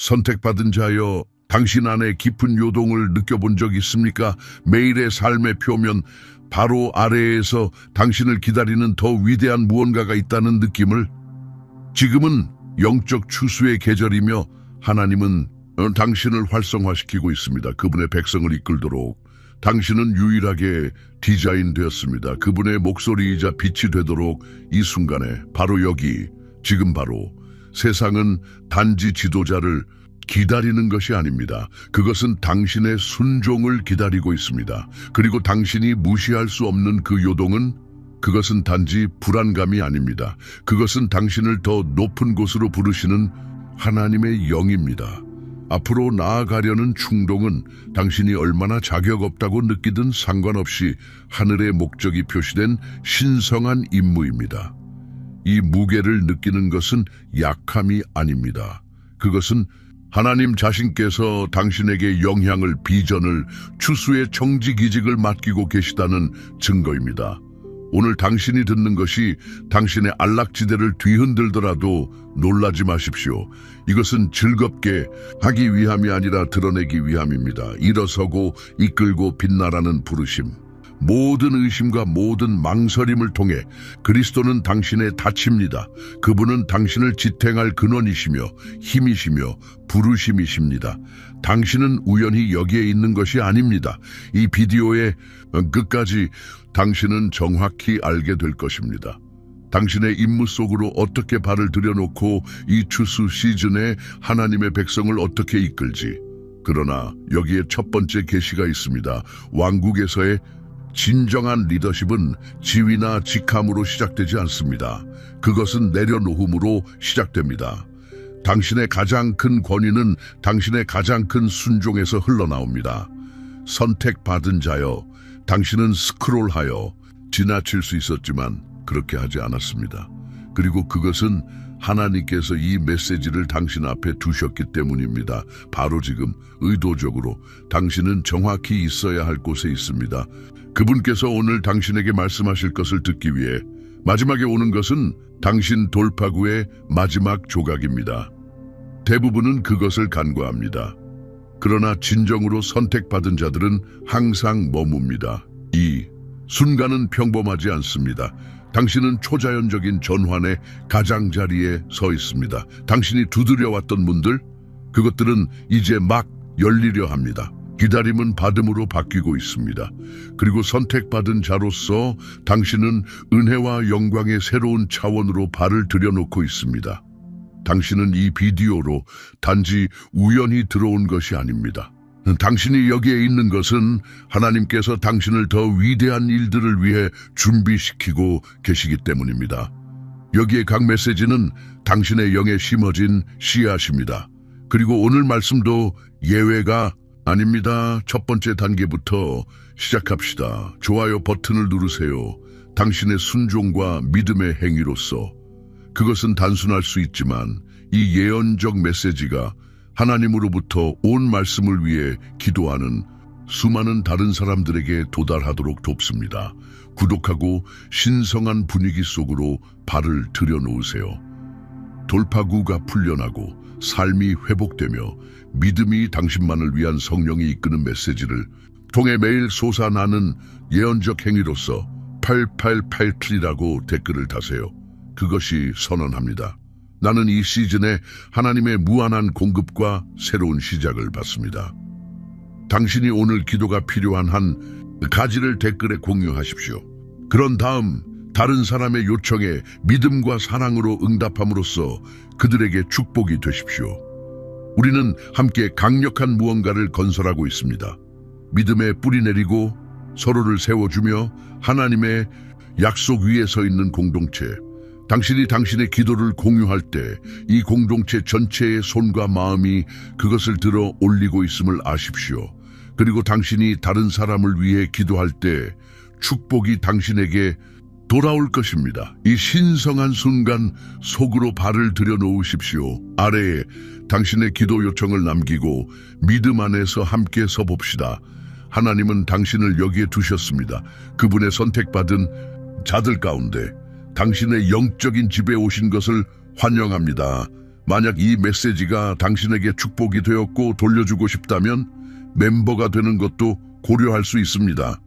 선택받은 자여, 당신 안에 깊은 요동을 느껴본 적 있습니까? 매일의 삶의 표면 바로 아래에서 당신을 기다리는 더 위대한 무언가가 있다는 느낌을. 지금은 영적 추수의 계절이며 하나님은 당신을 활성화시키고 있습니다. 그분의 백성을 이끌도록. 당신은 유일하게 디자인되었습니다. 그분의 목소리이자 빛이 되도록. 이 순간에 바로 여기, 지금 바로 세상은 단지 지도자를 기다리는 것이 아닙니다. 그것은 당신의 순종을 기다리고 있습니다. 그리고 당신이 무시할 수 없는 그 요동은, 그것은 단지 불안감이 아닙니다. 그것은 당신을 더 높은 곳으로 부르시는 하나님의 영입니다. 앞으로 나아가려는 충동은 당신이 얼마나 자격 없다고 느끼든 상관없이 하늘의 목적이 표시된 신성한 임무입니다. 이 무게를 느끼는 것은 약함이 아닙니다. 그것은 하나님 자신께서 당신에게 영향을, 비전을, 추수의 청지기직을 맡기고 계시다는 증거입니다. 오늘 당신이 듣는 것이 당신의 안락지대를 뒤흔들더라도 놀라지 마십시오. 이것은 즐겁게 하기 위함이 아니라 드러내기 위함입니다. 일어서고 이끌고 빛나라는 부르심. 모든 의심과 모든 망설임을 통해 그리스도는 당신의 닻입니다. 그분은 당신을 지탱할 근원이시며 힘이시며 부르심이십니다. 당신은 우연히 여기에 있는 것이 아닙니다. 이 비디오의 끝까지 당신은 정확히 알게 될 것입니다. 당신의 임무 속으로 어떻게 발을 들여놓고 이 추수 시즌에 하나님의 백성을 어떻게 이끌지. 그러나 여기에 첫 번째 계시가 있습니다. 왕국에서의 진정한 리더십은 지위나 직함으로 시작되지 않습니다. 그것은 내려놓음으로 시작됩니다. 당신의 가장 큰 권위는 당신의 가장 큰 순종에서 흘러나옵니다. 선택받은 자여, 당신은 스크롤하여 지나칠 수 있었지만 그렇게 하지 않았습니다. 그리고 그것은 하나님께서 이 메시지를 당신 앞에 두셨기 때문입니다. 바로 지금 의도적으로 당신은 정확히 있어야 할 곳에 있습니다. 그분께서 오늘 당신에게 말씀하실 것을 듣기 위해 마지막에 오는 것은 당신 돌파구의 마지막 조각입니다. 대부분은 그것을 간과합니다. 그러나 진정으로 선택받은 자들은 항상 머뭅니다. 이 순간은 평범하지 않습니다. 당신은 초자연적인 전환의 가장자리에 서 있습니다. 당신이 두드려왔던 문들, 그것들은 이제 막 열리려 합니다. 기다림은 받음으로 바뀌고 있습니다. 그리고 선택받은 자로서 당신은 은혜와 영광의 새로운 차원으로 발을 들여놓고 있습니다. 당신은 이 비디오로 단지 우연히 들어온 것이 아닙니다. 당신이 여기에 있는 것은 하나님께서 당신을 더 위대한 일들을 위해 준비시키고 계시기 때문입니다. 여기에 각 메시지는 당신의 영에 심어진 씨앗입니다. 그리고 오늘 말씀도 예외가 아닙니다. 첫 번째 단계부터 시작합시다. 좋아요 버튼을 누르세요. 당신의 순종과 믿음의 행위로서. 그것은 단순할 수 있지만 이 예언적 메시지가 하나님으로부터 온 말씀을 위해 기도하는 수많은 다른 사람들에게 도달하도록 돕습니다. 구독하고 신성한 분위기 속으로 발을 들여놓으세요. 돌파구가 풀려나고 삶이 회복되며 믿음이 당신만을 위한 성령이 이끄는 메시지를 통해 매일 솟아나는 예언적 행위로서 8887이라고 댓글을 다세요. 그것이 선언합니다. 나는 이 시즌에 하나님의 무한한 공급과 새로운 시작을 받습니다. 당신이 오늘 기도가 필요한 한 가지를 댓글에 공유하십시오. 그런 다음 다른 사람의 요청에 믿음과 사랑으로 응답함으로써 그들에게 축복이 되십시오. 우리는 함께 강력한 무언가를 건설하고 있습니다. 믿음에 뿌리 내리고 서로를 세워주며 하나님의 약속 위에 서 있는 공동체. 당신이 당신의 기도를 공유할 때 이 공동체 전체의 손과 마음이 그것을 들어 올리고 있음을 아십시오. 그리고 당신이 다른 사람을 위해 기도할 때 축복이 당신에게 돌아올 것입니다. 이 신성한 순간 속으로 발을 들여놓으십시오. 아래에 당신의 기도 요청을 남기고 믿음 안에서 함께 서봅시다. 하나님은 당신을 여기에 두셨습니다. 그분의 선택받은 자들 가운데 당신의 영적인 집에 오신 것을 환영합니다. 만약 이 메시지가 당신에게 축복이 되었고 돌려주고 싶다면 멤버가 되는 것도 고려할 수 있습니다.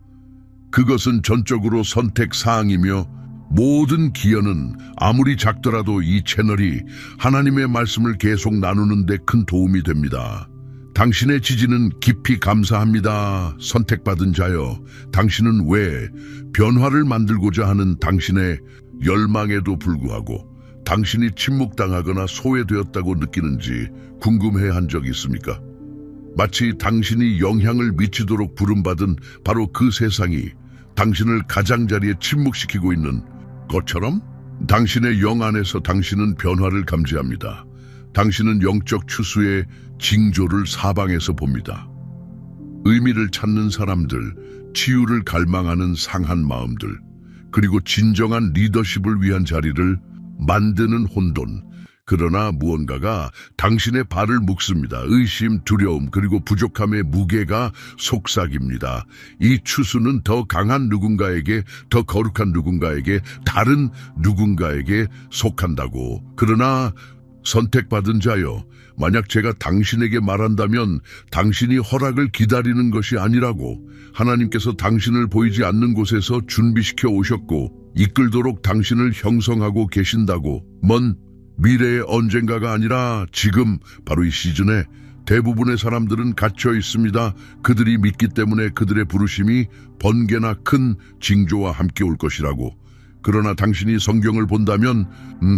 그것은 전적으로 선택 사항이며 모든 기여는 아무리 작더라도 이 채널이 하나님의 말씀을 계속 나누는 데 큰 도움이 됩니다. 당신의 지지는 깊이 감사합니다. 선택받은 자여, 당신은 왜 변화를 만들고자 하는 당신의 열망에도 불구하고 당신이 침묵당하거나 소외되었다고 느끼는지 궁금해 한 적 있습니까? 마치 당신이 영향을 미치도록 부름받은 바로 그 세상이 당신을 가장자리에 침묵시키고 있는 것처럼 당신의 영 안에서 당신은 변화를 감지합니다. 당신은 영적 추수의 징조를 사방에서 봅니다. 의미를 찾는 사람들, 치유를 갈망하는 상한 마음들, 그리고 진정한 리더십을 위한 자리를 만드는 혼돈. 그러나 무언가가 당신의 발을 묶습니다. 의심, 두려움, 그리고 부족함의 무게가 속삭입니다. 이 추수는 더 강한 누군가에게, 더 거룩한 누군가에게, 다른 누군가에게 속한다고. 그러나 선택받은 자여, 만약 제가 당신에게 말한다면 당신이 허락을 기다리는 것이 아니라고, 하나님께서 당신을 보이지 않는 곳에서 준비시켜 오셨고 이끌도록 당신을 형성하고 계신다고. 먼 미래의 언젠가가 아니라 지금, 바로 이 시즌에 대부분의 사람들은 갇혀 있습니다. 그들이 믿기 때문에 그들의 부르심이 번개나 큰 징조와 함께 올 것이라고. 그러나 당신이 성경을 본다면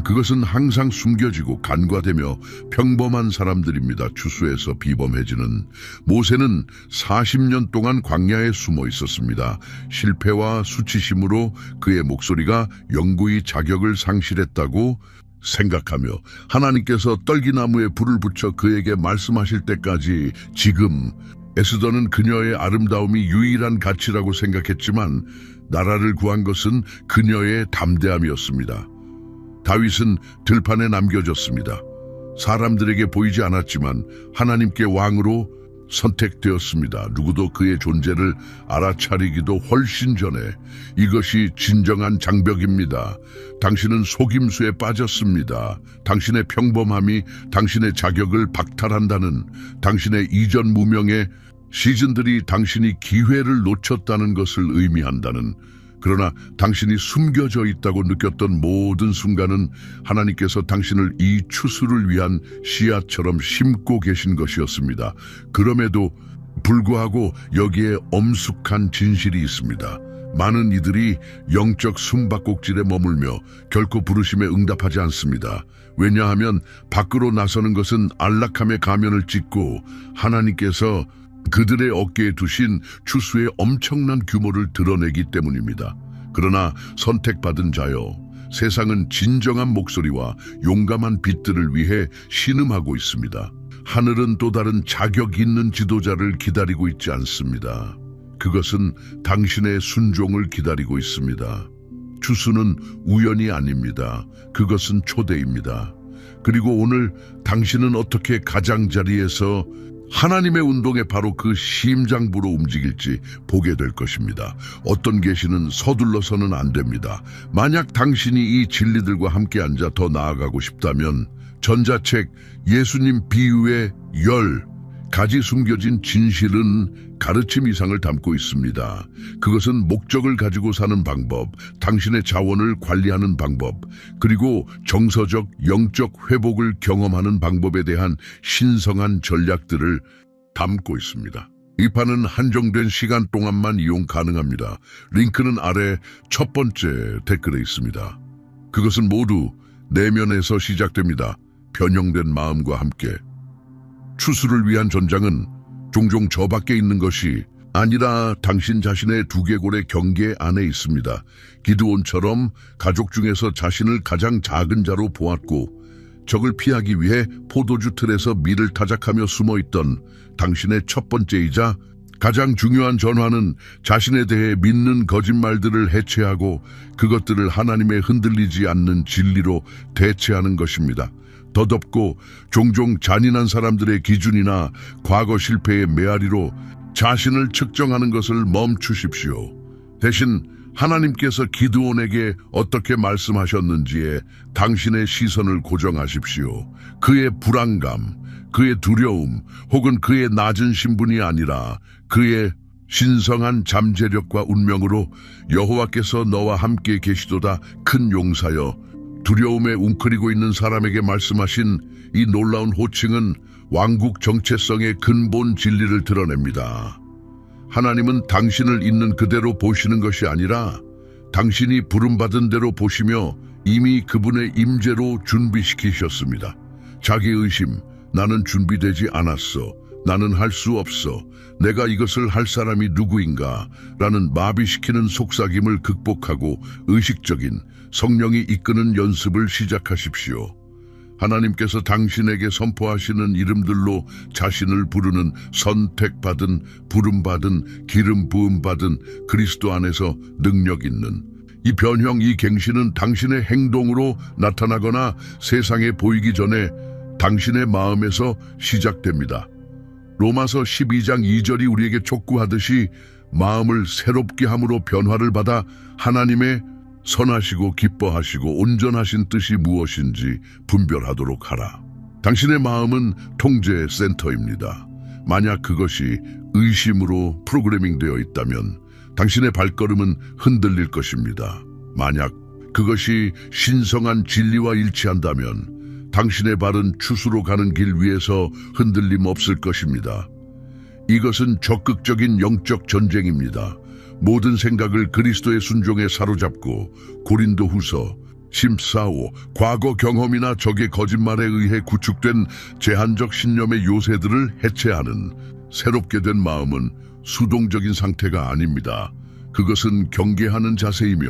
그것은 항상 숨겨지고 간과되며 평범한 사람들입니다. 추수에서 비범해지는. 모세는 40년 동안 광야에 숨어 있었습니다. 실패와 수치심으로 그의 목소리가 영구히 자격을 상실했다고 생각하며 하나님께서 떨기나무에 불을 붙여 그에게 말씀하실 때까지 지금 에스더는 그녀의 아름다움이 유일한 가치라고 생각했지만 나라를 구한 것은 그녀의 담대함이었습니다. 다윗은 들판에 남겨졌습니다. 사람들에게 보이지 않았지만 하나님께 왕으로 선택되었습니다. 누구도 그의 존재를 알아차리기도 훨씬 전에. 이것이 진정한 장벽입니다. 당신은 속임수에 빠졌습니다. 당신의 평범함이 당신의 자격을 박탈한다는, 당신의 이전 무명의 시즌들이 당신이 기회를 놓쳤다는 것을 의미한다는. 그러나 당신이 숨겨져 있다고 느꼈던 모든 순간은 하나님께서 당신을 이 추수를 위한 씨앗처럼 심고 계신 것이었습니다. 그럼에도 불구하고 여기에 엄숙한 진실이 있습니다. 많은 이들이 영적 숨바꼭질에 머물며 결코 부르심에 응답하지 않습니다. 왜냐하면 밖으로 나서는 것은 안락함의 가면을 찢고 하나님께서 그들의 어깨에 두신 추수의 엄청난 규모를 드러내기 때문입니다. 그러나 선택받은 자여, 세상은 진정한 목소리와 용감한 빛들을 위해 신음하고 있습니다. 하늘은 또 다른 자격 있는 지도자를 기다리고 있지 않습니다. 그것은 당신의 순종을 기다리고 있습니다. 추수는 우연이 아닙니다. 그것은 초대입니다. 그리고 오늘 당신은 어떻게 가장자리에서 하나님의 운동에 바로 그 심장부로 움직일지 보게 될 것입니다. 어떤 계시는 서둘러서는 안 됩니다. 만약 당신이 이 진리들과 함께 앉아 더 나아가고 싶다면 전자책 예수님 비유의 10가지 숨겨진 진실은 가르침 이상을 담고 있습니다. 그것은 목적을 가지고 사는 방법, 당신의 자원을 관리하는 방법, 그리고 정서적 영적 회복을 경험하는 방법에 대한 신성한 전략들을 담고 있습니다. 이 판은 한정된 시간 동안만 이용 가능합니다. 링크는 아래 첫 번째 댓글에 있습니다. 그것은 모두 내면에서 시작됩니다. 변형된 마음과 함께. 추수를 위한 전장은 종종 저 밖에 있는 것이 아니라 당신 자신의 두개골의 경계 안에 있습니다. 기드온처럼 가족 중에서 자신을 가장 작은 자로 보았고 적을 피하기 위해 포도주 틀에서 밀을 타작하며 숨어있던 당신의 첫 번째이자 가장 중요한 전화는 자신에 대해 믿는 거짓말들을 해체하고 그것들을 하나님의 흔들리지 않는 진리로 대체하는 것입니다. 더덥고 종종 잔인한 사람들의 기준이나 과거 실패의 메아리로 자신을 측정하는 것을 멈추십시오. 대신 하나님께서 기드온에게 어떻게 말씀하셨는지에 당신의 시선을 고정하십시오. 그의 불안감, 그의 두려움, 혹은 그의 낮은 신분이 아니라 그의 신성한 잠재력과 운명으로 여호와께서 너와 함께 계시도다 큰 용사여. 두려움에 웅크리고 있는 사람에게 말씀하신 이 놀라운 호칭은 왕국 정체성의 근본 진리를 드러냅니다. 하나님은 당신을 있는 그대로 보시는 것이 아니라 당신이 부름받은 대로 보시며 이미 그분의 임재로 준비시키셨습니다. 자기의심, 나는 준비되지 않았어. 나는 할 수 없어. 내가 이것을 할 사람이 누구인가? 라는 마비시키는 속삭임을 극복하고 의식적인 성령이 이끄는 연습을 시작하십시오. 하나님께서 당신에게 선포하시는 이름들로 자신을 부르는 선택받은, 부름받은, 기름 부음받은 그리스도 안에서 능력 있는 이 변형, 이 갱신은 당신의 행동으로 나타나거나 세상에 보이기 전에 당신의 마음에서 시작됩니다. 로마서 12장 2절이 우리에게 촉구하듯이 마음을 새롭게 함으로 변화를 받아 하나님의 선하시고 기뻐하시고 온전하신 뜻이 무엇인지 분별하도록 하라. 당신의 마음은 통제 센터입니다. 만약 그것이 의심으로 프로그래밍 되어 있다면 당신의 발걸음은 흔들릴 것입니다. 만약 그것이 신성한 진리와 일치한다면 당신의 발은 추수로 가는 길 위에서 흔들림 없을 것입니다. 이것은 적극적인 영적 전쟁입니다. 모든 생각을 그리스도의 순종에 사로잡고 고린도후서 14호 과거 경험이나 적의 거짓말에 의해 구축된 제한적 신념의 요새들을 해체하는 새롭게 된 마음은 수동적인 상태가 아닙니다. 그것은 경계하는 자세이며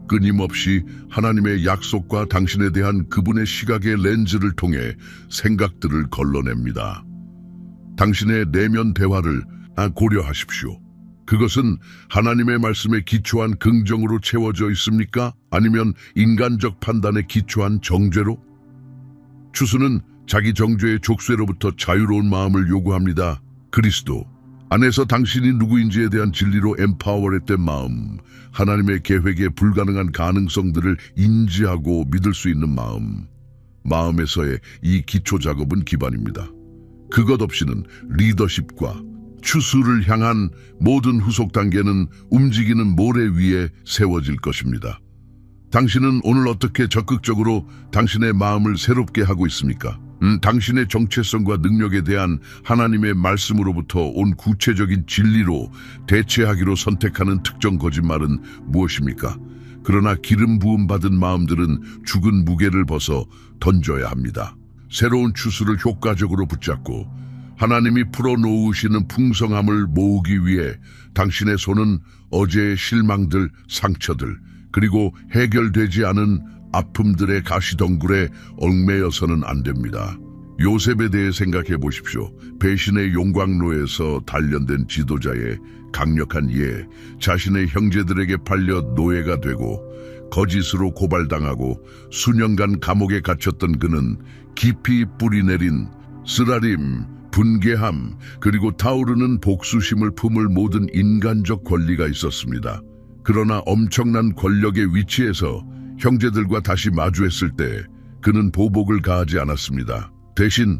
끊임없이 하나님의 약속과 당신에 대한 그분의 시각의 렌즈를 통해 생각들을 걸러냅니다. 당신의 내면 대화를 고려하십시오. 그것은 하나님의 말씀에 기초한 긍정으로 채워져 있습니까? 아니면 인간적 판단에 기초한 정죄로? 추수는 자기 정죄의 족쇄로부터 자유로운 마음을 요구합니다. 그리스도 안에서 당신이 누구인지에 대한 진리로 empowered된 마음, 하나님의 계획에 불가능한 가능성들을 인지하고 믿을 수 있는 마음에서의 이 기초 작업은 기반입니다. 그것 없이는 리더십과 추수를 향한 모든 후속 단계는 움직이는 모래 위에 세워질 것입니다. 당신은 오늘 어떻게 적극적으로 당신의 마음을 새롭게 하고 있습니까? 당신의 정체성과 능력에 대한 하나님의 말씀으로부터 온 구체적인 진리로 대체하기로 선택하는 특정 거짓말은 무엇입니까? 그러나 기름 부음 받은 마음들은 죽은 무게를 벗어 던져야 합니다. 새로운 추수를 효과적으로 붙잡고 하나님이 풀어놓으시는 풍성함을 모으기 위해 당신의 손은 어제의 실망들, 상처들, 그리고 해결되지 않은 아픔들의 가시덩굴에 얽매여서는 안 됩니다. 요셉에 대해 생각해 보십시오. 배신의 용광로에서 단련된 지도자의 강력한 예, 자신의 형제들에게 팔려 노예가 되고 거짓으로 고발당하고 수년간 감옥에 갇혔던 그는 깊이 뿌리내린 쓰라림, 분개함, 그리고 타오르는 복수심을 품을 모든 인간적 권리가 있었습니다. 그러나 엄청난 권력의 위치에서 형제들과 다시 마주했을 때 그는 보복을 가하지 않았습니다. 대신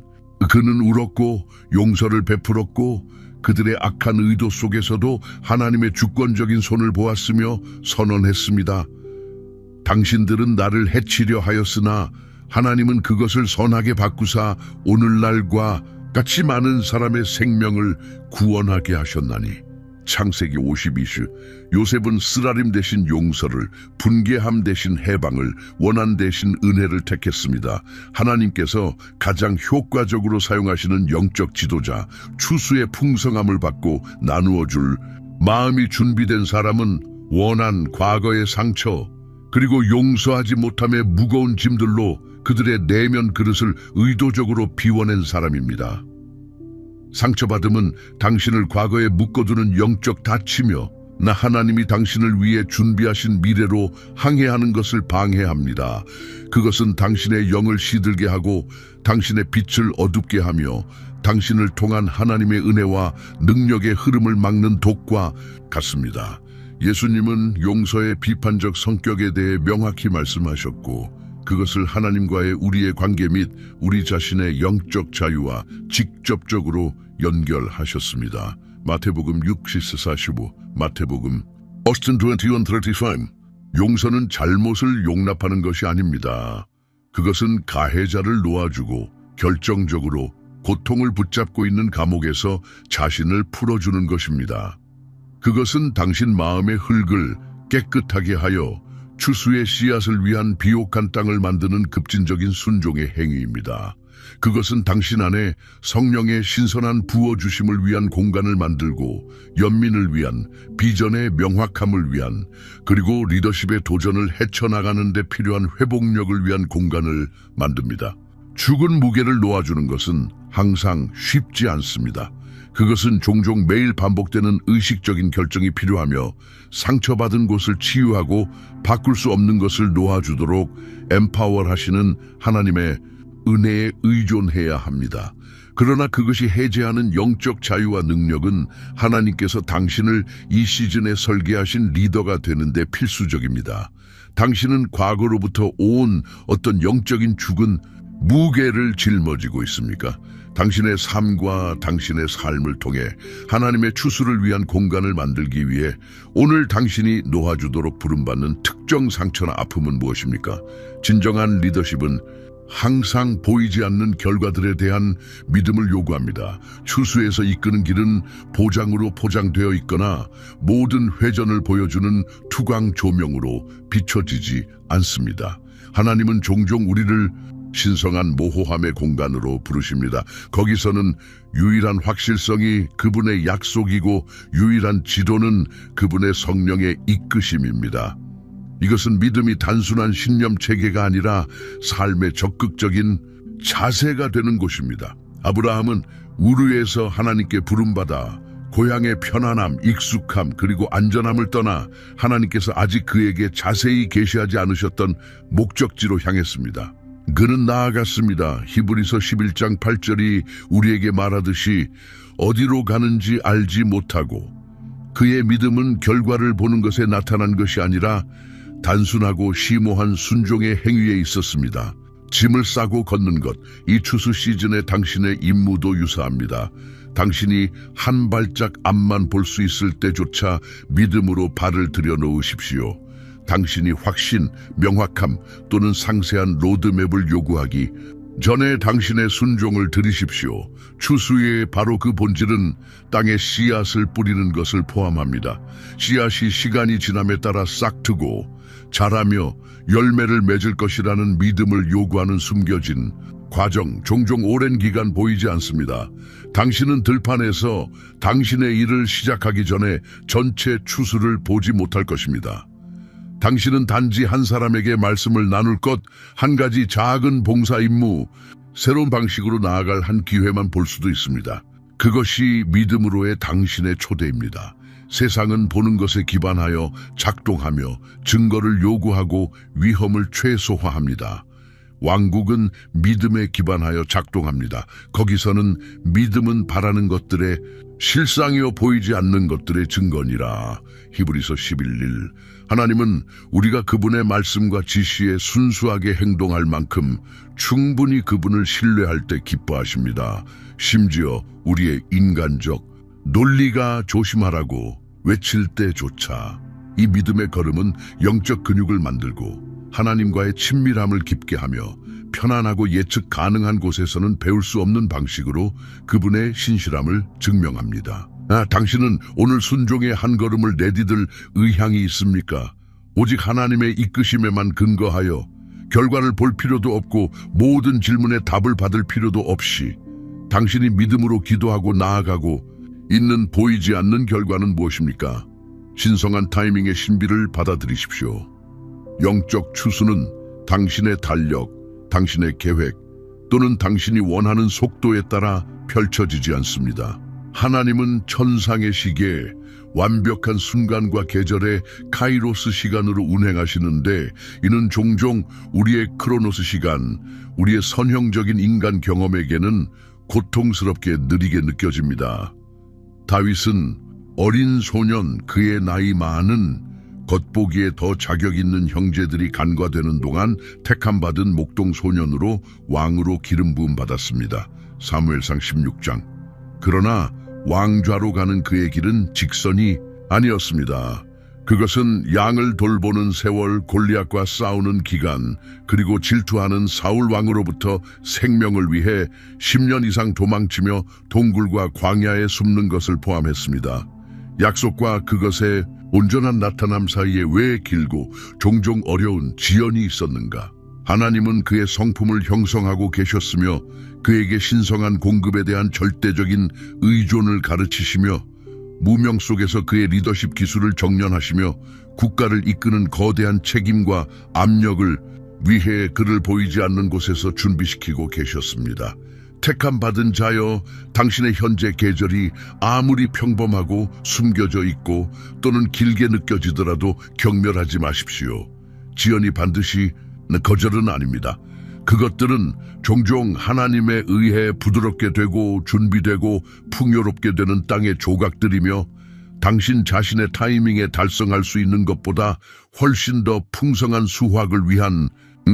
그는 울었고 용서를 베풀었고 그들의 악한 의도 속에서도 하나님의 주권적인 손을 보았으며 선언했습니다. 당신들은 나를 해치려 하였으나 하나님은 그것을 선하게 바꾸사 오늘날과 같이 많은 사람의 생명을 구원하게 하셨나니. 창세기 52시 요셉은 쓰라림 대신 용서를, 분개함 대신 해방을, 원한 대신 은혜를 택했습니다. 하나님께서 가장 효과적으로 사용하시는 영적 지도자, 추수의 풍성함을 받고 나누어줄 마음이 준비된 사람은 원한 과거의 상처, 그리고 용서하지 못함의 무거운 짐들로 그들의 내면 그릇을 의도적으로 비워낸 사람입니다. 상처받음은 당신을 과거에 묶어두는 영적 닫히며 나 하나님이 당신을 위해 준비하신 미래로 항해하는 것을 방해합니다. 그것은 당신의 영을 시들게 하고 당신의 빛을 어둡게 하며 당신을 통한 하나님의 은혜와 능력의 흐름을 막는 독과 같습니다. 예수님은 용서의 비판적 성격에 대해 명확히 말씀하셨고 그것을 하나님과의 우리의 관계 및 우리 자신의 영적 자유와 직접적으로 연결하셨습니다. 마태복음 6:45, 마태복음 Austin 21:35. 용서는 잘못을 용납하는 것이 아닙니다. 그것은 가해자를 놓아주고 결정적으로 고통을 붙잡고 있는 감옥에서 자신을 풀어주는 것입니다. 그것은 당신 마음의 흙을 깨끗하게 하여 추수의 씨앗을 위한 비옥한 땅을 만드는 급진적인 순종의 행위입니다. 그것은 당신 안에 성령의 신선한 부어주심을 위한 공간을 만들고 연민을 위한 비전의 명확함을 위한 그리고 리더십의 도전을 헤쳐나가는 데 필요한 회복력을 위한 공간을 만듭니다. 죽은 무게를 놓아주는 것은 항상 쉽지 않습니다. 그것은 종종 매일 반복되는 의식적인 결정이 필요하며 상처받은 곳을 치유하고 바꿀 수 없는 것을 놓아주도록 empower하시는 하나님의 은혜에 의존해야 합니다. 그러나 그것이 해제하는 영적 자유와 능력은 하나님께서 당신을 이 시즌에 설계하신 리더가 되는데 필수적입니다. 당신은 과거로부터 온 어떤 영적인 죽은 무게를 짊어지고 있습니까? 당신의 삶과 당신의 삶을 통해 하나님의 추수를 위한 공간을 만들기 위해 오늘 당신이 놓아주도록 부름받는 특정 상처나 아픔은 무엇입니까? 진정한 리더십은 항상 보이지 않는 결과들에 대한 믿음을 요구합니다. 추수에서 이끄는 길은 보장으로 포장되어 있거나 모든 회전을 보여주는 투광 조명으로 비춰지지 않습니다. 하나님은 종종 우리를 신성한 모호함의 공간으로 부르십니다. 거기서는 유일한 확실성이 그분의 약속이고 유일한 지도는 그분의 성령의 이끄심입니다. 이것은 믿음이 단순한 신념 체계가 아니라 삶의 적극적인 자세가 되는 곳입니다. 아브라함은 우르에서 하나님께 부름받아 고향의 편안함, 익숙함 그리고 안전함을 떠나 하나님께서 아직 그에게 자세히 계시하지 않으셨던 목적지로 향했습니다. 그는 나아갔습니다. 히브리서 11장 8절이 우리에게 말하듯이 어디로 가는지 알지 못하고 그의 믿음은 결과를 보는 것에 나타난 것이 아니라 단순하고 심오한 순종의 행위에 있었습니다. 짐을 싸고 걷는 것, 이 추수 시즌의 당신의 임무도 유사합니다. 당신이 한 발짝 앞만 볼 수 있을 때조차 믿음으로 발을 들여놓으십시오. 당신이 확신, 명확함 또는 상세한 로드맵을 요구하기 전에 당신의 순종을 들이십시오. 추수의 바로 그 본질은 땅에 씨앗을 뿌리는 것을 포함합니다. 씨앗이 시간이 지남에 따라 싹트고 자라며 열매를 맺을 것이라는 믿음을 요구하는 숨겨진 과정, 종종 오랜 기간 보이지 않습니다. 당신은 들판에서 당신의 일을 시작하기 전에 전체 추수를 보지 못할 것입니다. 당신은 단지 한 사람에게 말씀을 나눌 것, 한 가지 작은 봉사 임무, 새로운 방식으로 나아갈 한 기회만 볼 수도 있습니다. 그것이 믿음으로의 당신의 초대입니다. 세상은 보는 것에 기반하여 작동하며 증거를 요구하고 위험을 최소화합니다. 왕국은 믿음에 기반하여 작동합니다. 거기서는 믿음은 바라는 것들의 실상이어 보이지 않는 것들의 증거니라. 히브리서 11일. 하나님은 우리가 그분의 말씀과 지시에 순수하게 행동할 만큼 충분히 그분을 신뢰할 때 기뻐하십니다. 심지어 우리의 인간적 논리가 조심하라고 외칠 때조차 이 믿음의 걸음은 영적 근육을 만들고 하나님과의 친밀함을 깊게 하며 편안하고 예측 가능한 곳에서는 배울 수 없는 방식으로 그분의 신실함을 증명합니다. 당신은 오늘 순종의 한 걸음을 내디딜 의향이 있습니까? 오직 하나님의 이끄심에만 근거하여 결과를 볼 필요도 없고 모든 질문에 답을 받을 필요도 없이 당신이 믿음으로 기도하고 나아가고 있는 보이지 않는 결과는 무엇입니까? 신성한 타이밍의 신비를 받아들이십시오. 영적 추수는 당신의 달력, 당신의 계획 또는 당신이 원하는 속도에 따라 펼쳐지지 않습니다. 하나님은 천상의 시계, 완벽한 순간과 계절의 카이로스 시간으로 운행하시는데 이는 종종 우리의 크로노스 시간, 우리의 선형적인 인간 경험에게는 고통스럽게 느리게 느껴집니다. 다윗은 어린 소년, 그의 나이 많은 겉보기에 더 자격 있는 형제들이 간과되는 동안 택함받은 목동 소년으로 왕으로 기름 부음 받았습니다. 사무엘상 16장. 그러나 왕좌로 가는 그의 길은 직선이 아니었습니다. 그것은 양을 돌보는 세월, 골리앗과 싸우는 기간, 그리고 질투하는 사울 왕으로부터 생명을 위해 10년 이상 도망치며 동굴과 광야에 숨는 것을 포함했습니다. 약속과 그것의 온전한 나타남 사이에 왜 길고 종종 어려운 지연이 있었는가? 하나님은 그의 성품을 형성하고 계셨으며 그에게 신성한 공급에 대한 절대적인 의존을 가르치시며 무명 속에서 그의 리더십 기술을 정련하시며 국가를 이끄는 거대한 책임과 압력을 위해 그를 보이지 않는 곳에서 준비시키고 계셨습니다. 택함 받은 자여, 당신의 현재 계절이 아무리 평범하고 숨겨져 있고 또는 길게 느껴지더라도 경멸하지 마십시오. 지연이 반드시 거절은 아닙니다. 그것들은 종종 하나님에 의해 부드럽게 되고 준비되고 풍요롭게 되는 땅의 조각들이며 당신 자신의 타이밍에 달성할 수 있는 것보다 훨씬 더 풍성한 수확을 위한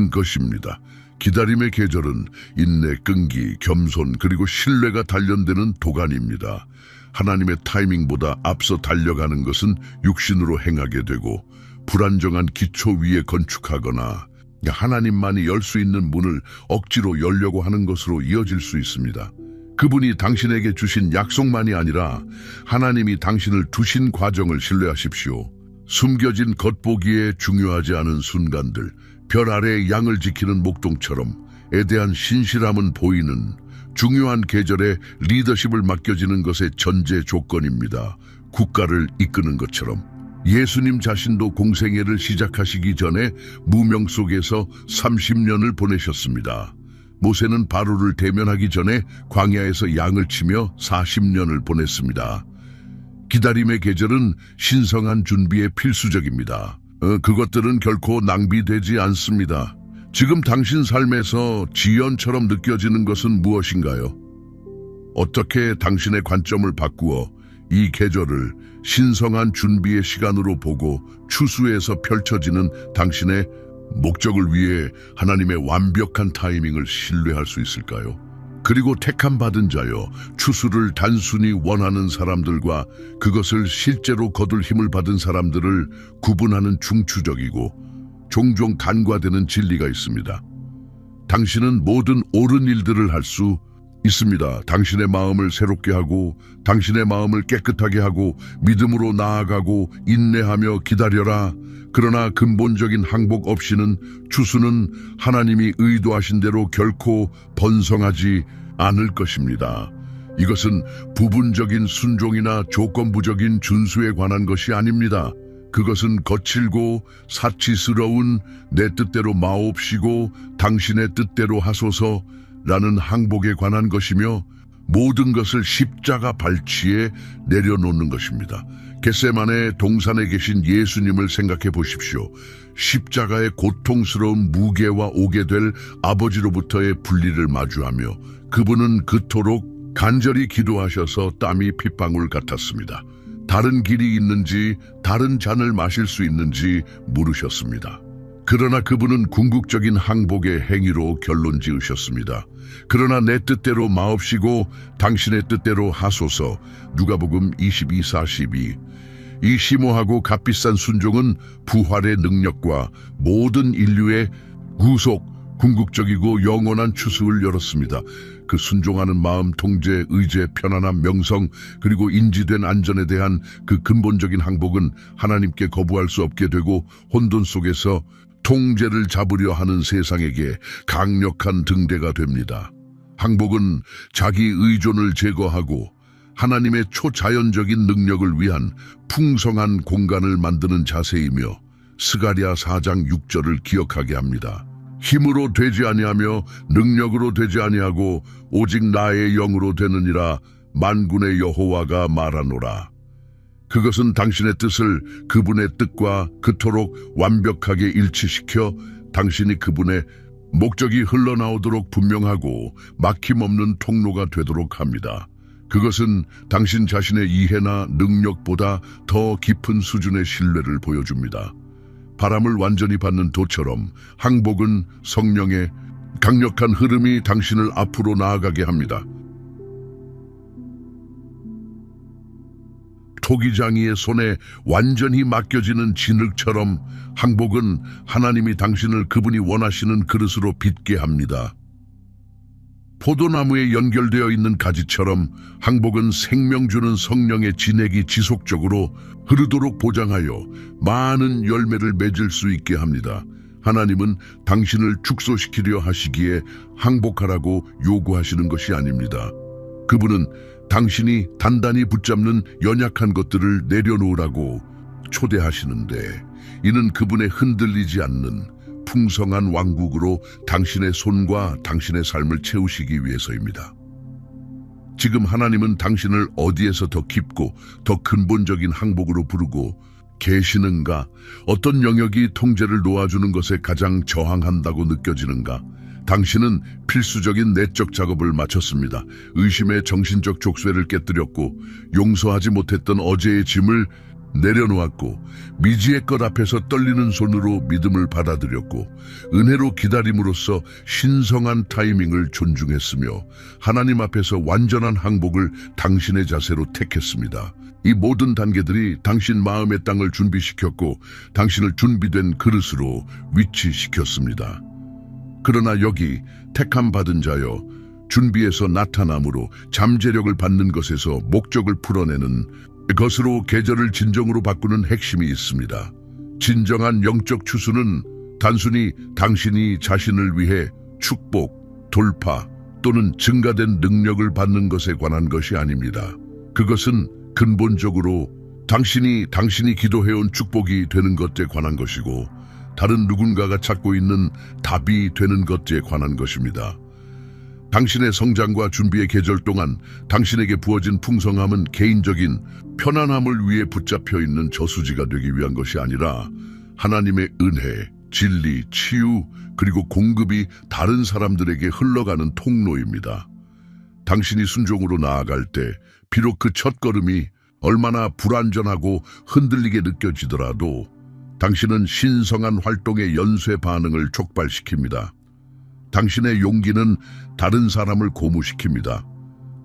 것입니다. 기다림의 계절은 인내, 끈기, 겸손 그리고 신뢰가 단련되는 도가니입니다. 하나님의 타이밍보다 앞서 달려가는 것은 육신으로 행하게 되고 불안정한 기초 위에 건축하거나 하나님만이 열 수 있는 문을 억지로 열려고 하는 것으로 이어질 수 있습니다. 그분이 당신에게 주신 약속만이 아니라 하나님이 당신을 두신 과정을 신뢰하십시오. 숨겨진 겉보기에 중요하지 않은 순간들, 별 아래의 양을 지키는 목동처럼 애대한 신실함은 보이는 중요한 계절에 리더십을 맡겨지는 것의 전제 조건입니다. 국가를 이끄는 것처럼. 예수님 자신도 공생애를 시작하시기 전에 무명 속에서 30년을 보내셨습니다. 모세는 바로를 대면하기 전에 광야에서 양을 치며 40년을 보냈습니다. 기다림의 계절은 신성한 준비에 필수적입니다. 그것들은 결코 낭비되지 않습니다. 지금 당신 삶에서 지연처럼 느껴지는 것은 무엇인가요? 어떻게 당신의 관점을 바꾸어 이 계절을 신성한 준비의 시간으로 보고 추수에서 펼쳐지는 당신의 목적을 위해 하나님의 완벽한 타이밍을 신뢰할 수 있을까요? 그리고 택함 받은 자여, 추수를 단순히 원하는 사람들과 그것을 실제로 거둘 힘을 받은 사람들을 구분하는 중추적이고 종종 간과되는 진리가 있습니다. 당신은 모든 옳은 일들을 할 수 있습니다. 당신의 마음을 새롭게 하고 당신의 마음을 깨끗하게 하고 믿음으로 나아가고 인내하며 기다려라. 그러나 근본적인 항복 없이는 추수는 하나님이 의도하신 대로 결코 번성하지 않을 것입니다. 이것은 부분적인 순종이나 조건부적인 준수에 관한 것이 아닙니다. 그것은 거칠고 사치스러운 내 뜻대로 마옵시고 당신의 뜻대로 하소서 라는 항복에 관한 것이며 모든 것을 십자가 발치에 내려놓는 것입니다. 겟세마네 동산에 계신 예수님을 생각해 보십시오. 십자가의 고통스러운 무게와 오게 될 아버지로부터의 분리를 마주하며 그분은 그토록 간절히 기도하셔서 땀이 핏방울 같았습니다. 다른 길이 있는지 다른 잔을 마실 수 있는지 물으셨습니다. 그러나 그분은 궁극적인 항복의 행위로 결론 지으셨습니다. 그러나 내 뜻대로 마옵시고 당신의 뜻대로 하소서. 누가복음 22:42. 이 심오하고 값비싼 순종은 부활의 능력과 모든 인류의 구속, 궁극적이고 영원한 추수를 열었습니다. 그 순종하는 마음, 통제, 의제, 편안함, 명성, 그리고 인지된 안전에 대한 그 근본적인 항복은 하나님께 거부할 수 없게 되고 혼돈 속에서 통제를 잡으려 하는 세상에게 강력한 등대가 됩니다. 항복은 자기 의존을 제거하고 하나님의 초자연적인 능력을 위한 풍성한 공간을 만드는 자세이며 스가랴 4장 6절을 기억하게 합니다. 힘으로 되지 아니하며 능력으로 되지 아니하고 오직 나의 영으로 되느니라 만군의 여호와가 말하노라. 그것은 당신의 뜻을 그분의 뜻과 그토록 완벽하게 일치시켜 당신이 그분의 목적이 흘러나오도록 분명하고 막힘없는 통로가 되도록 합니다. 그것은 당신 자신의 이해나 능력보다 더 깊은 수준의 신뢰를 보여줍니다. 바람을 완전히 받는 도처럼 항복은 성령의 강력한 흐름이 당신을 앞으로 나아가게 합니다. 토기장이의 손에 완전히 맡겨지는 진흙처럼 항복은 하나님이 당신을 그분이 원하시는 그릇으로 빚게 합니다. 포도나무에 연결되어 있는 가지처럼 항복은 생명 주는 성령의 진액이 지속적으로 흐르도록 보장하여 많은 열매를 맺을 수 있게 합니다. 하나님은 당신을 축소시키려 하시기에 항복하라고 요구하시는 것이 아닙니다. 그분은 당신이 단단히 붙잡는 연약한 것들을 내려놓으라고 초대하시는데, 이는 그분의 흔들리지 않는 풍성한 왕국으로 당신의 손과 당신의 삶을 채우시기 위해서입니다. 지금 하나님은 당신을 어디에서 더 깊고 더 근본적인 항복으로 부르고 계시는가? 어떤 영역이 통제를 놓아주는 것에 가장 저항한다고 느껴지는가? 당신은 필수적인 내적 작업을 마쳤습니다. 의심의 정신적 족쇄를 깨뜨렸고, 용서하지 못했던 어제의 짐을 내려놓았고, 미지의 것 앞에서 떨리는 손으로 믿음을 받아들였고, 은혜로 기다림으로써 신성한 타이밍을 존중했으며, 하나님 앞에서 완전한 항복을 당신의 자세로 택했습니다. 이 모든 단계들이 당신 마음의 땅을 준비시켰고, 당신을 준비된 그릇으로 위치시켰습니다. 그러나 여기 택함 받은 자여, 준비에서 나타남으로 잠재력을 받는 것에서 목적을 풀어내는 것으로 계절을 진정으로 바꾸는 핵심이 있습니다. 진정한 영적 추수는 단순히 당신이 자신을 위해 축복, 돌파 또는 증가된 능력을 받는 것에 관한 것이 아닙니다. 그것은 근본적으로 당신이 기도해온 축복이 되는 것에 관한 것이고, 다른 누군가가 찾고 있는 답이 되는 것에 관한 것입니다. 당신의 성장과 준비의 계절 동안 당신에게 부어진 풍성함은 개인적인 편안함을 위해 붙잡혀 있는 저수지가 되기 위한 것이 아니라, 하나님의 은혜, 진리, 치유, 그리고 공급이 다른 사람들에게 흘러가는 통로입니다. 당신이 순종으로 나아갈 때 비록 그 첫걸음이 얼마나 불완전하고 흔들리게 느껴지더라도 당신은 신성한 활동의 연쇄 반응을 촉발시킵니다. 당신의 용기는 다른 사람을 고무시킵니다.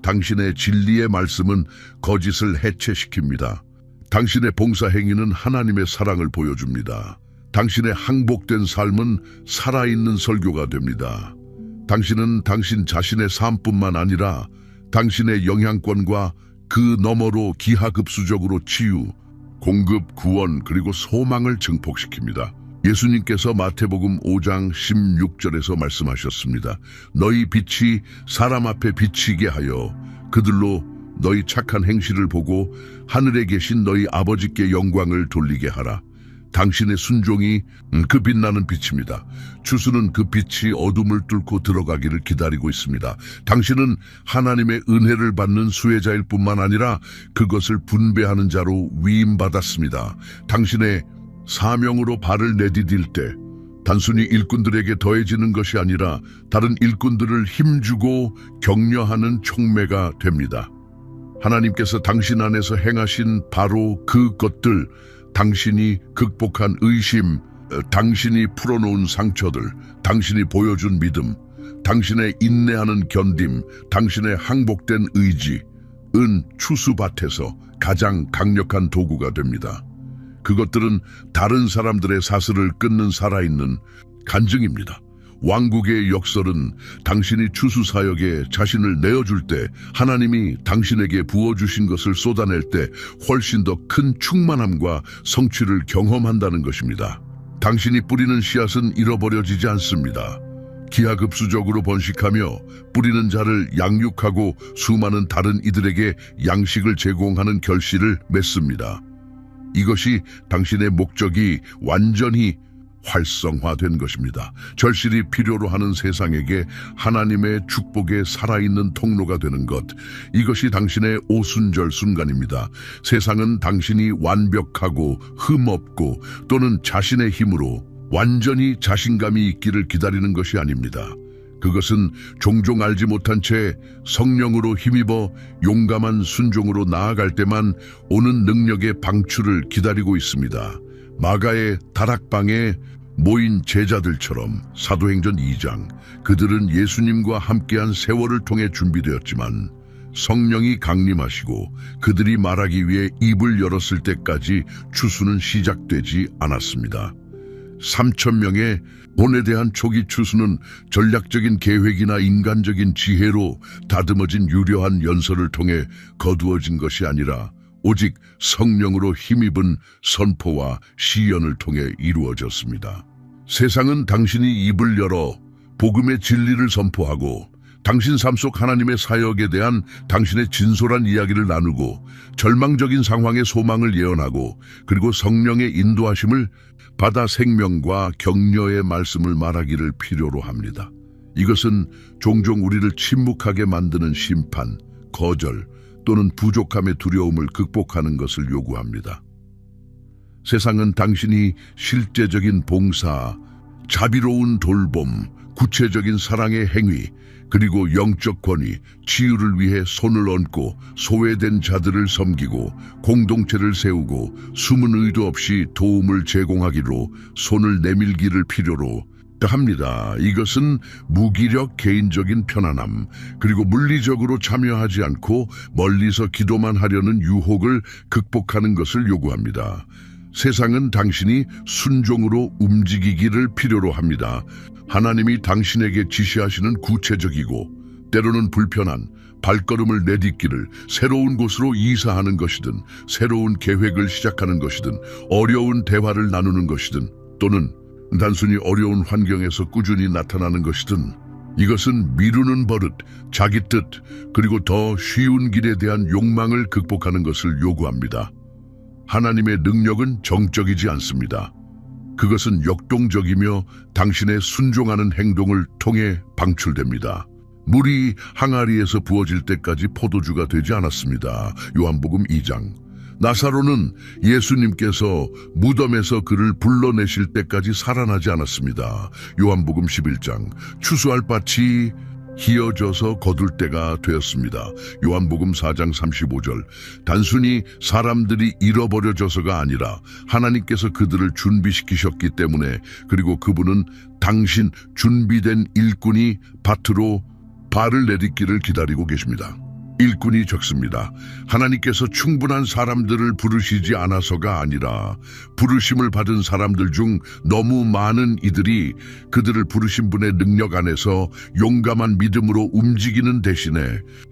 당신의 진리의 말씀은 거짓을 해체시킵니다. 당신의 봉사 행위는 하나님의 사랑을 보여줍니다. 당신의 항복된 삶은 살아있는 설교가 됩니다. 당신은 당신 자신의 삶뿐만 아니라 당신의 영향권과 그 너머로 기하급수적으로 치유, 공급, 구원, 그리고 소망을 증폭시킵니다. 예수님께서 마태복음 5장 16절에서 말씀하셨습니다. 너희 빛이 사람 앞에 비치게 하여 그들로 너희 착한 행실을 보고 하늘에 계신 너희 아버지께 영광을 돌리게 하라. 당신의 순종이 그 빛나는 빛입니다. 추수는 그 빛이 어둠을 뚫고 들어가기를 기다리고 있습니다. 당신은 하나님의 은혜를 받는 수혜자일 뿐만 아니라 그것을 분배하는 자로 위임받았습니다. 당신의 사명으로 발을 내디딜 때 단순히 일꾼들에게 더해지는 것이 아니라 다른 일꾼들을 힘주고 격려하는 촉매가 됩니다. 하나님께서 당신 안에서 행하신 바로 그것들, 당신이 극복한 의심, 당신이 풀어놓은 상처들, 당신이 보여준 믿음, 당신의 인내하는 견딤, 당신의 항복된 의지, 추수밭에서 가장 강력한 도구가 됩니다. 그것들은 다른 사람들의 사슬을 끊는 살아있는 간증입니다. 왕국의 역설은 당신이 추수사역에 자신을 내어줄 때, 하나님이 당신에게 부어주신 것을 쏟아낼 때 훨씬 더 큰 충만함과 성취를 경험한다는 것입니다. 당신이 뿌리는 씨앗은 잃어버려지지 않습니다. 기하급수적으로 번식하며 뿌리는 자를 양육하고 수많은 다른 이들에게 양식을 제공하는 결실을 맺습니다. 이것이 당신의 목적이 완전히 활성화된 것입니다. 절실히 필요로 하는 세상에게 하나님의 축복의 살아있는 통로가 되는 것, 이것이 당신의 오순절 순간입니다. 세상은 당신이 완벽하고 흠없고 또는 자신의 힘으로 완전히 자신감이 있기를 기다리는 것이 아닙니다. 그것은 종종 알지 못한 채 성령으로 힘입어 용감한 순종으로 나아갈 때만 오는 능력의 방출을 기다리고 있습니다. 마가의 다락방에 모인 제자들처럼 사도행전 2장, 그들은 예수님과 함께한 세월을 통해 준비되었지만 성령이 강림하시고 그들이 말하기 위해 입을 열었을 때까지 추수는 시작되지 않았습니다. 3,000명의 본에 대한 초기 추수는 전략적인 계획이나 인간적인 지혜로 다듬어진 유려한 연설을 통해 거두어진 것이 아니라 오직 성령으로 힘입은 선포와 시연을 통해 이루어졌습니다. 세상은 당신이 입을 열어 복음의 진리를 선포하고 당신 삶 속 하나님의 사역에 대한 당신의 진솔한 이야기를 나누고 절망적인 상황의 소망을 예언하고 그리고 성령의 인도하심을 받아 생명과 격려의 말씀을 말하기를 필요로 합니다. 이것은 종종 우리를 침묵하게 만드는 심판, 거절 또는 부족함의 두려움을 극복하는 것을 요구합니다. 세상은 당신이 실제적인 봉사, 자비로운 돌봄, 구체적인 사랑의 행위, 그리고 영적 권위, 치유를 위해 손을 얹고 소외된 자들을 섬기고 공동체를 세우고 숨은 의도 없이 도움을 제공하기로 손을 내밀기를 필요로 합니다. 이것은 무기력 개인적인 편안함, 그리고 물리적으로 참여하지 않고 멀리서 기도만 하려는 유혹을 극복하는 것을 요구합니다. 세상은 당신이 순종으로 움직이기를 필요로 합니다. 하나님이 당신에게 지시하시는 구체적이고 때로는 불편한 발걸음을 내딛기를 새로운 곳으로 이사하는 것이든 새로운 계획을 시작하는 것이든 어려운 대화를 나누는 것이든 또는 단순히 어려운 환경에서 꾸준히 나타나는 것이든 이것은 미루는 버릇, 자기 뜻, 그리고 더 쉬운 길에 대한 욕망을 극복하는 것을 요구합니다. 하나님의 능력은 정적이지 않습니다. 그것은 역동적이며 당신의 순종하는 행동을 통해 방출됩니다. 물이 항아리에서 부어질 때까지 포도주가 되지 않았습니다. 요한복음 2장. 나사로는 예수님께서 무덤에서 그를 불러내실 때까지 살아나지 않았습니다. 요한복음 11장. 추수할 밭이 희어져서 거둘 때가 되었습니다. 요한복음 4장 35절. 단순히 사람들이 잃어버려져서가 아니라 하나님께서 그들을 준비시키셨기 때문에, 그리고 그분은 당신 준비된 일꾼이 밭으로 발을 내딛기를 기다리고 계십니다. 일꾼이 적습니다. 하나님께서 충분한 사람들을 부르시지 않아서가 아니라 부르심을 받은 사람들 중 너무 많은 이들이 그들을 부르신 분의 능력 안에서 용감한 믿음으로 움직이는 대신에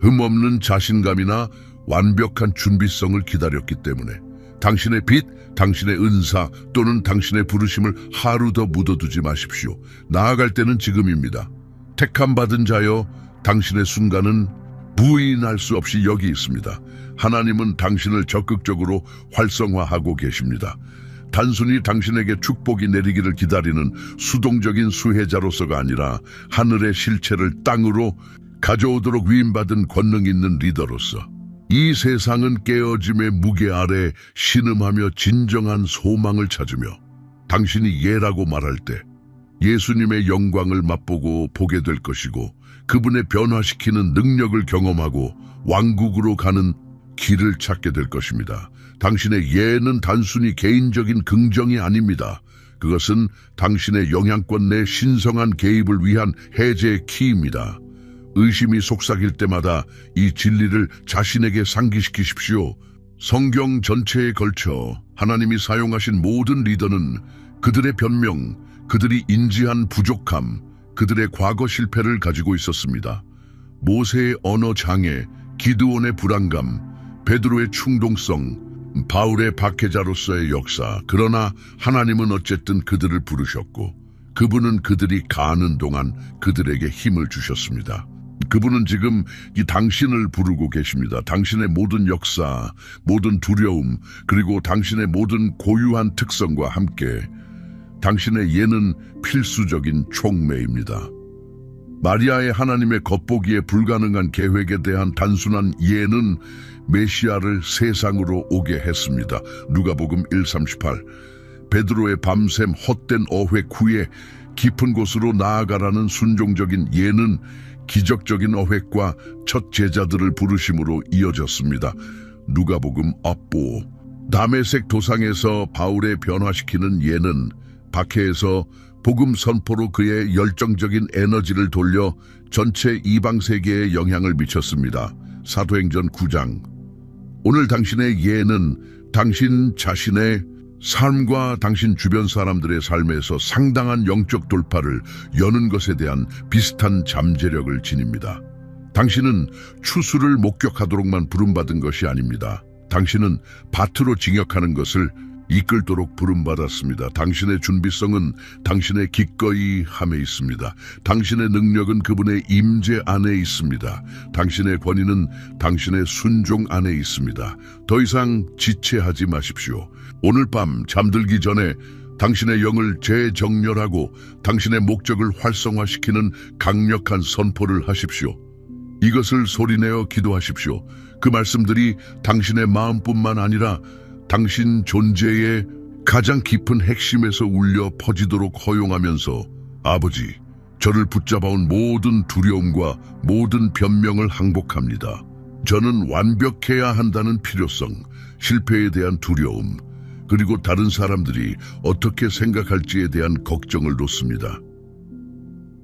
흠없는 자신감이나 완벽한 준비성을 기다렸기 때문에 당신의 빛, 당신의 은사 또는 당신의 부르심을 하루 더 묻어두지 마십시오. 나아갈 때는 지금입니다. 택함 받은 자여, 당신의 순간은 부인할 수 없이 여기 있습니다. 하나님은 당신을 적극적으로 활성화하고 계십니다. 단순히 당신에게 축복이 내리기를 기다리는 수동적인 수혜자로서가 아니라 하늘의 실체를 땅으로 가져오도록 위임받은 권능 있는 리더로서 이 세상은 깨어짐의 무게 아래 신음하며 진정한 소망을 찾으며 당신이 예라고 말할 때 예수님의 영광을 맛보고 보게 될 것이고 그분의 변화시키는 능력을 경험하고 왕국으로 가는 길을 찾게 될 것입니다. 당신의 예는 단순히 개인적인 긍정이 아닙니다. 그것은 당신의 영향권 내 신성한 개입을 위한 해제의 키입니다. 의심이 속삭일 때마다 이 진리를 자신에게 상기시키십시오. 성경 전체에 걸쳐 하나님이 사용하신 모든 리더는 그들의 변명, 그들이 인지한 부족함, 그들의 과거 실패를 가지고 있었습니다. 모세의 언어 장애, 기드온의 불안감, 베드로의 충동성, 바울의 박해자로서의 역사. 그러나 하나님은 어쨌든 그들을 부르셨고 그분은 그들이 가는 동안 그들에게 힘을 주셨습니다. 그분은 지금 이 당신을 부르고 계십니다. 당신의 모든 역사, 모든 두려움, 그리고 당신의 모든 고유한 특성과 함께 당신의 예는 필수적인 촉매입니다. 마리아의 하나님의 겉보기에 불가능한 계획에 대한 단순한 예는 메시아를 세상으로 오게 했습니다. 누가복음 1:38. 베드로의 밤샘 헛된 어획 후에 깊은 곳으로 나아가라는 순종적인 예는 기적적인 어획과 첫 제자들을 부르심으로 이어졌습니다. 누가복음 업보. 다메섹 도상에서 바울의 변화시키는 예는 박해에서 복음 선포로 그의 열정적인 에너지를 돌려 전체 이방 세계에 영향을 미쳤습니다. 사도행전 9장. 오늘 당신의 예는 당신 자신의 삶과 당신 주변 사람들의 삶에서 상당한 영적 돌파를 여는 것에 대한 비슷한 잠재력을 지닙니다. 당신은 추수를 목격하도록만 부름받은 것이 아닙니다. 당신은 밭으로 징역하는 것을 이끌도록 부름받았습니다. 당신의 준비성은 당신의 기꺼이 함에 있습니다. 당신의 능력은 그분의 임재 안에 있습니다. 당신의 권위는 당신의 순종 안에 있습니다. 더 이상 지체하지 마십시오. 오늘 밤 잠들기 전에 당신의 영을 재정렬하고 당신의 목적을 활성화시키는 강력한 선포를 하십시오. 이것을 소리내어 기도하십시오. 그 말씀들이 당신의 마음뿐만 아니라 당신 존재의 가장 깊은 핵심에서 울려 퍼지도록 허용하면서 아버지, 저를 붙잡아온 모든 두려움과 모든 변명을 항복합니다. 저는 완벽해야 한다는 필요성, 실패에 대한 두려움, 그리고 다른 사람들이 어떻게 생각할지에 대한 걱정을 놓습니다.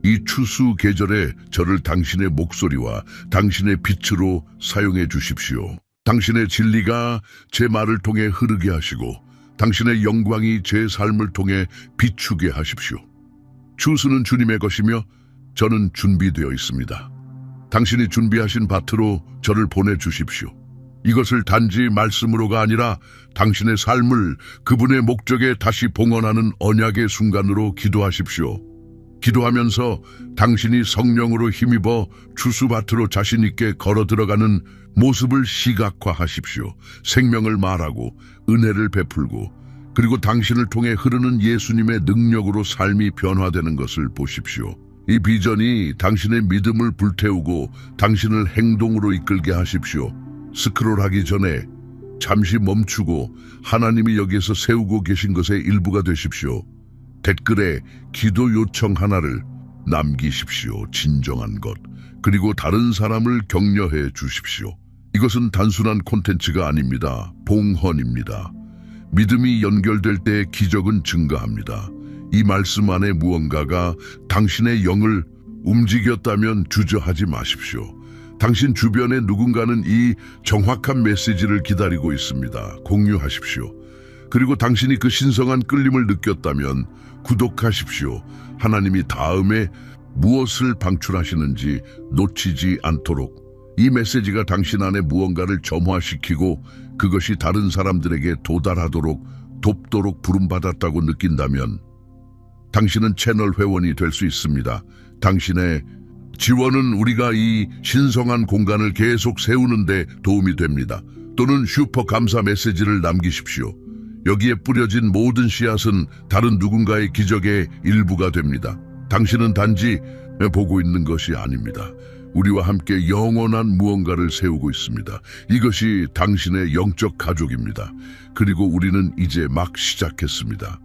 이 추수 계절에 저를 당신의 목소리와 당신의 빛으로 사용해 주십시오. 당신의 진리가 제 말을 통해 흐르게 하시고 당신의 영광이 제 삶을 통해 비추게 하십시오. 추수는 주님의 것이며 저는 준비되어 있습니다. 당신이 준비하신 밭으로 저를 보내주십시오. 이것을 단지 말씀으로가 아니라 당신의 삶을 그분의 목적에 다시 봉헌하는 언약의 순간으로 기도하십시오. 기도하면서 당신이 성령으로 힘입어 추수밭으로 자신 있게 걸어 들어가는 모습을 시각화하십시오. 생명을 말하고 은혜를 베풀고 그리고 당신을 통해 흐르는 예수님의 능력으로 삶이 변화되는 것을 보십시오. 이 비전이 당신의 믿음을 불태우고 당신을 행동으로 이끌게 하십시오. 스크롤하기 전에 잠시 멈추고 하나님이 여기에서 세우고 계신 것의 일부가 되십시오. 댓글에 기도 요청 하나를 남기십시오. 진정한 것. 그리고 다른 사람을 격려해 주십시오. 이것은 단순한 콘텐츠가 아닙니다. 봉헌입니다. 믿음이 연결될 때 기적은 증가합니다. 이 말씀 안에 무언가가 당신의 영을 움직였다면 주저하지 마십시오. 당신 주변에 누군가는 이 정확한 메시지를 기다리고 있습니다. 공유하십시오. 그리고 당신이 그 신성한 끌림을 느꼈다면 구독하십시오. 하나님이 다음에 무엇을 방출하시는지 놓치지 않도록 이 메시지가 당신 안에 무언가를 점화시키고 그것이 다른 사람들에게 도달하도록 돕도록 부름받았다고 느낀다면 당신은 채널 회원이 될 수 있습니다. 당신의 지원은 우리가 이 신성한 공간을 계속 세우는 데 도움이 됩니다. 또는 슈퍼 감사 메시지를 남기십시오. 여기에 뿌려진 모든 씨앗은 다른 누군가의 기적의 일부가 됩니다. 당신은 단지 보고 있는 것이 아닙니다. 우리와 함께 영원한 무언가를 세우고 있습니다. 이것이 당신의 영적 가족입니다. 그리고 우리는 이제 막 시작했습니다.